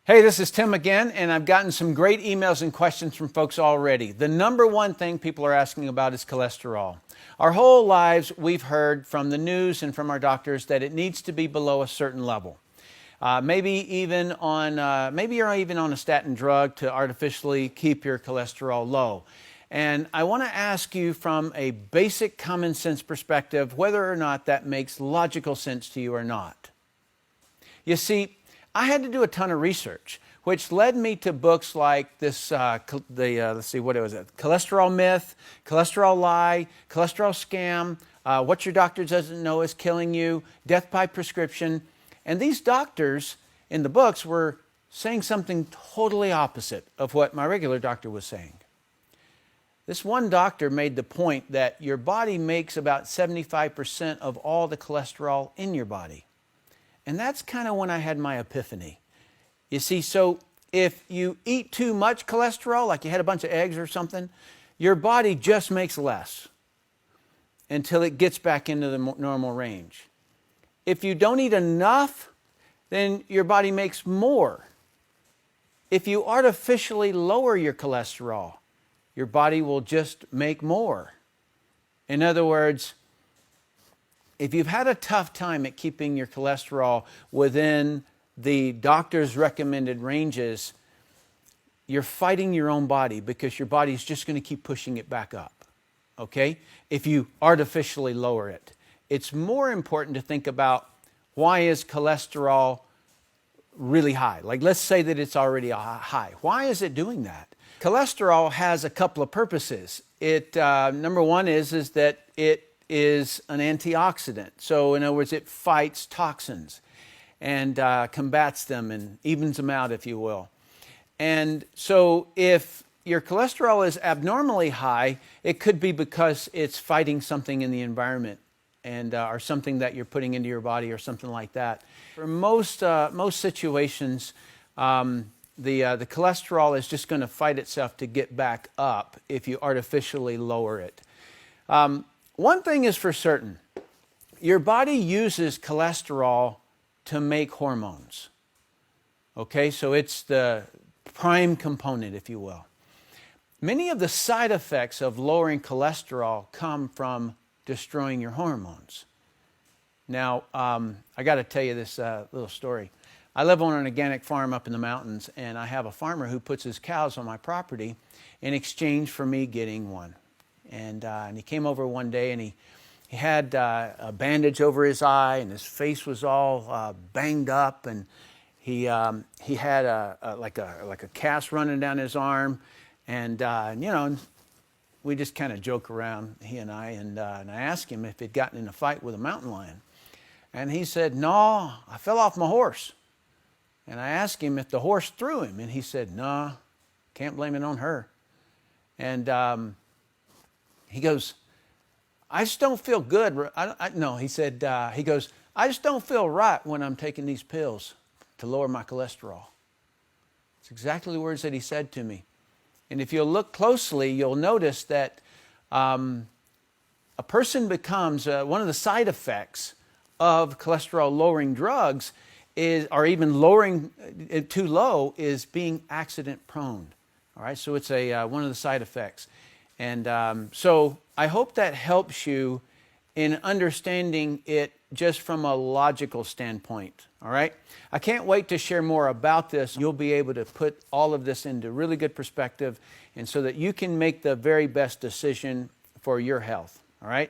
Hey, this is Tim again, and I've gotten some great emails and questions from folks already. The number one thing people are asking about is cholesterol. Our whole lives, we've heard from the news and from our doctors that it needs to be below a certain level. Maybe you're even on a statin drug to artificially keep your cholesterol low. And I want to ask you from a basic common sense perspective whether or not that makes logical sense to you or not. You see, I had to do a ton of research, which led me to books like this, let's see, what was it? Cholesterol Myth, Cholesterol Lie, Cholesterol Scam, What Your Doctor Doesn't Know Is Killing You, Death by Prescription. And these doctors in the books were saying something totally opposite of what my regular doctor was saying. This one doctor made the point that your body makes about 75% of all the cholesterol in your body. And that's kind of when I had my epiphany. You see, so if you eat too much cholesterol, like you had a bunch of eggs or something, your body just makes less until it gets back into the normal range. If you don't eat enough, then your body makes more. If you artificially lower your cholesterol, your body will just make more. In other words, if you've had a tough time at keeping your cholesterol within the doctor's recommended ranges, you're fighting your own body because your body's just going to keep pushing it back up, okay? If you artificially lower it. It's more important to think about, why is cholesterol really high? Like, let's say that it's already high. Why is it doing that? Cholesterol has a couple of purposes. Number one is that it is an antioxidant. So in other words, it fights toxins and combats them and evens them out, if you will. And so if your cholesterol is abnormally high, it could be because it's fighting something in the environment and or something that you're putting into your body or something like that. For most situations, the cholesterol is just going to fight itself to get back up if you artificially lower it. One thing is for certain, your body uses cholesterol to make hormones. Okay, so it's the prime component, if you will. Many of the side effects of lowering cholesterol come from destroying your hormones. Now, I got to tell you this little story. I live on an organic farm up in the mountains, and I have a farmer who puts his cows on my property in exchange for me getting one. And he came over one day, and he had a bandage over his eye, and his face was all banged up, and he had like a cast running down his arm, and we just kind of joke around, he and I asked him if he'd gotten in a fight with a mountain lion, and he said, "No, I fell off my horse." And I asked him if the horse threw him, and he said, "No, can't blame it on her." And he goes, "I just don't feel good." He goes, "I just don't feel right when I'm taking these pills to lower my cholesterol." It's exactly the words that he said to me. And if you'll look closely, you'll notice that a person becomes, one of the side effects of cholesterol-lowering drugs or even lowering it too low, is being accident-prone. All right, so it's one of the side effects. And so I hope that helps you in understanding it just from a logical standpoint, all right? I can't wait to share more about this. You'll be able to put all of this into really good perspective, and so that you can make the very best decision for your health, all right?